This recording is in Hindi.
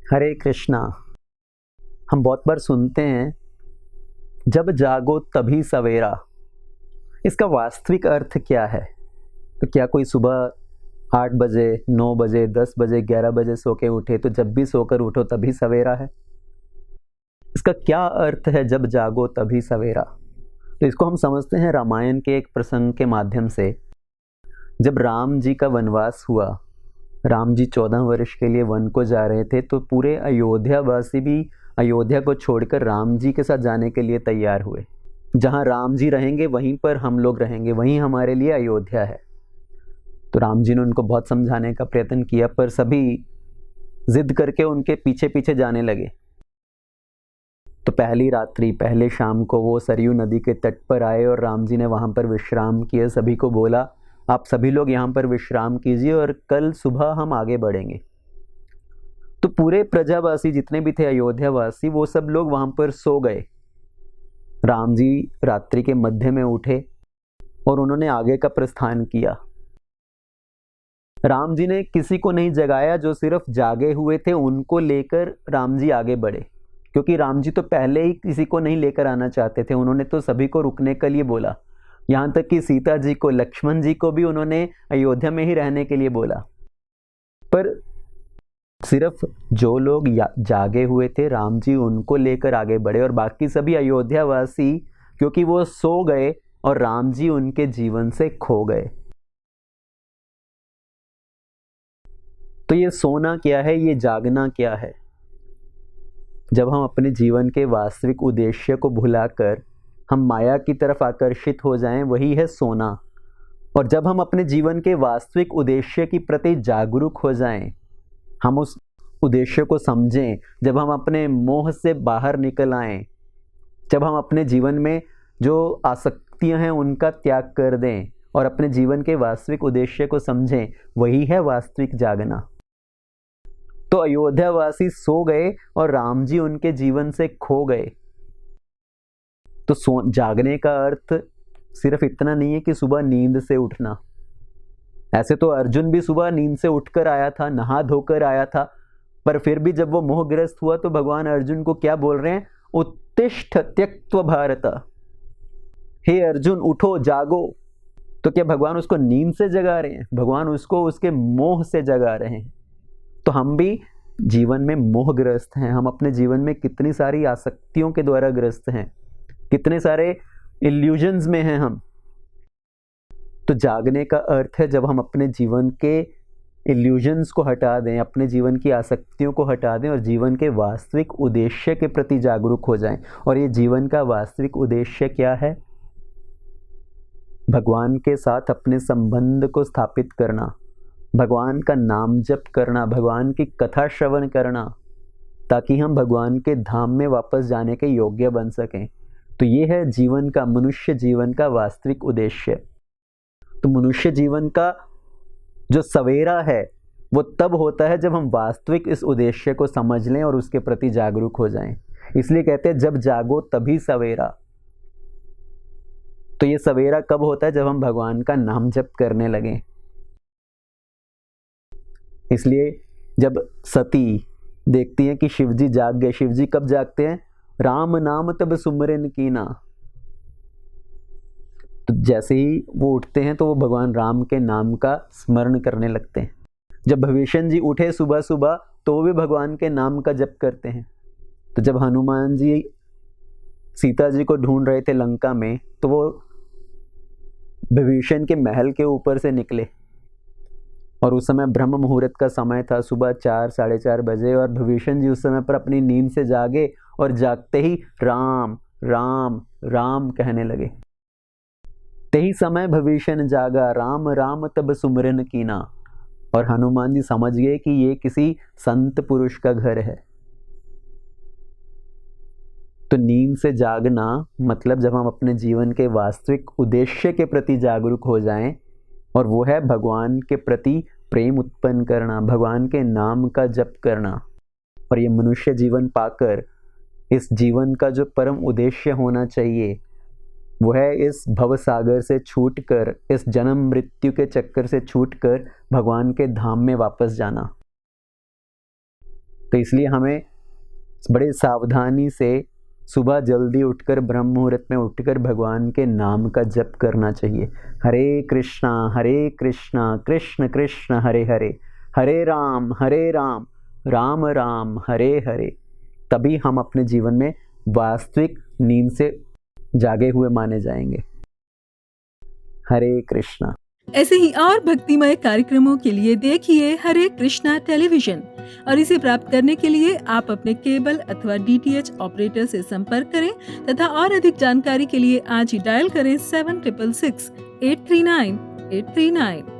हरे कृष्णा। हम बहुत बार सुनते हैं जब जागो तभी सवेरा। इसका वास्तविक अर्थ क्या है? तो क्या कोई सुबह 8 बजे, 9 बजे, 10 बजे, 11 बजे सो के उठे तो जब भी सोकर उठो तभी सवेरा है? इसका क्या अर्थ है जब जागो तभी सवेरा? तो इसको हम समझते हैं रामायण के एक प्रसंग के माध्यम से। जब राम जी का वनवास हुआ, राम जी 14 वर्ष के लिए वन को जा रहे थे, तो पूरे अयोध्या वासी भी अयोध्या को छोड़कर राम जी के साथ जाने के लिए तैयार हुए। जहाँ राम जी रहेंगे वहीं पर हम लोग रहेंगे, वहीं हमारे लिए अयोध्या है। तो राम जी ने उनको बहुत समझाने का प्रयत्न किया, पर सभी जिद करके उनके पीछे पीछे जाने लगे। तो पहली रात्रि, पहले शाम को वो सरयू नदी के तट पर आए और राम जी ने वहाँ पर विश्राम किया। सभी को बोला, आप सभी लोग यहाँ पर विश्राम कीजिए और कल सुबह हम आगे बढ़ेंगे। तो पूरे प्रजावासी जितने भी थे अयोध्या वासी, वो सब लोग वहाँ पर सो गए। राम जी रात्रि के मध्य में उठे और उन्होंने आगे का प्रस्थान किया। राम जी ने किसी को नहीं जगाया, जो सिर्फ जागे हुए थे उनको लेकर राम जी आगे बढ़े, क्योंकि राम जी तो पहले ही किसी को नहीं लेकर आना चाहते थे। उन्होंने तो सभी को रुकने के लिए बोला, यहाँ तक कि सीता जी को, लक्ष्मण जी को भी उन्होंने अयोध्या में ही रहने के लिए बोला। पर सिर्फ जो लोग जागे हुए थे राम जी उनको लेकर आगे बढ़े, और बाकी सभी अयोध्या वासी, क्योंकि वो सो गए और राम जी उनके जीवन से खो गए। तो ये सोना क्या है, ये जागना क्या है? जब हम अपने जीवन के वास्तविक उद्देश्य को भुलाकर हम माया की तरफ आकर्षित हो जाएं, वही है सोना। और जब हम अपने जीवन के वास्तविक उद्देश्य की प्रति जागरूक हो जाएं, हम उस उद्देश्य को समझें, जब हम अपने मोह से बाहर निकल आएं, जब हम अपने जीवन में जो आसक्तियां हैं उनका त्याग कर दें और अपने जीवन के वास्तविक उद्देश्य को समझें, वही है वास्तविक जागना। तो अयोध्या वासी सो गए और राम जी उनके जीवन से खो गए। तो जागने का अर्थ सिर्फ इतना नहीं है कि सुबह नींद से उठना। ऐसे तो अर्जुन भी सुबह नींद से उठकर आया था, नहा धोकर आया था, पर फिर भी जब वो मोहग्रस्त हुआ तो भगवान अर्जुन को क्या बोल रहे हैं? उत्तिष्ठ त्यक्त्वा भारत। हे अर्जुन, उठो, जागो। तो क्या भगवान उसको नींद से जगा रहे हैं? भगवान उसको उसके मोह से जगा रहे हैं। तो हम भी जीवन में मोहग्रस्त हैं। हम अपने जीवन में कितनी सारी आसक्तियों के द्वारा ग्रस्त हैं, कितने सारे इल्यूजन्स में हैं हम। तो जागने का अर्थ है जब हम अपने जीवन के इल्यूजन्स को हटा दें, अपने जीवन की आसक्तियों को हटा दें और जीवन के वास्तविक उद्देश्य के प्रति जागरूक हो जाएं। और ये जीवन का वास्तविक उद्देश्य क्या है? भगवान के साथ अपने संबंध को स्थापित करना, भगवान का नाम जप करना, भगवान की कथा श्रवण करना, ताकि हम भगवान के धाम में वापस जाने के योग्य बन सकें। तो ये है जीवन का, मनुष्य जीवन का वास्तविक उद्देश्य। तो मनुष्य जीवन का जो सवेरा है वो तब होता है जब हम वास्तविक इस उद्देश्य को समझ लें और उसके प्रति जागरूक हो जाएं। इसलिए कहते हैं जब जागो तभी सवेरा। तो ये सवेरा कब होता है? जब हम भगवान का नाम जप करने लगें। इसलिए जब सती देखती हैं कि शिवजी जाग गए, शिवजी कब जागते हैं? राम नाम तब सुमरन कीना। तो जैसे ही वो उठते हैं तो वो भगवान राम के नाम का स्मरण करने लगते हैं। जब भविष्ण जी उठे सुबह सुबह तो वो भी भगवान के नाम का जप करते हैं। तो जब हनुमान जी सीता जी को ढूंढ रहे थे लंका में, तो वो विभीषण के महल के ऊपर से निकले और उस समय ब्रह्म मुहूर्त का समय था, सुबह 4, 4:30 बजे। और विभीषण जी उस समय पर अपनी नींद से जागे और जागते ही राम राम राम कहने लगे। तेही समय विभीषण जागा, राम राम तब सुमरन कीना। और हनुमान जी समझ गए कि ये किसी संत पुरुष का घर है। तो नींद से जागना मतलब जब हम अपने जीवन के वास्तविक उद्देश्य के प्रति जागरूक हो जाएं, और वो है भगवान के प्रति प्रेम उत्पन्न करना, भगवान के नाम का जप करना। और ये मनुष्य जीवन पाकर इस जीवन का जो परम उद्देश्य होना चाहिए, वो है इस भव सागर से छूटकर, इस जन्म मृत्यु के चक्कर से छूटकर भगवान के धाम में वापस जाना। तो इसलिए हमें बड़े सावधानी से सुबह जल्दी उठकर, ब्रह्म मुहूर्त में उठकर भगवान के नाम का जप करना चाहिए। हरे कृष्णा कृष्ण कृष्ण हरे हरे, हरे राम राम राम हरे हरे। तभी हम अपने जीवन में वास्तविक नींद से जागे हुए माने जाएंगे। हरे कृष्णा। ऐसे ही और भक्तिमय कार्यक्रमों के लिए देखिए हरे कृष्णा टेलीविजन, और इसे प्राप्त करने के लिए आप अपने केबल अथवा DTH ऑपरेटर से संपर्क करें तथा और अधिक जानकारी के लिए आज ही डायल करें 7666 839 839।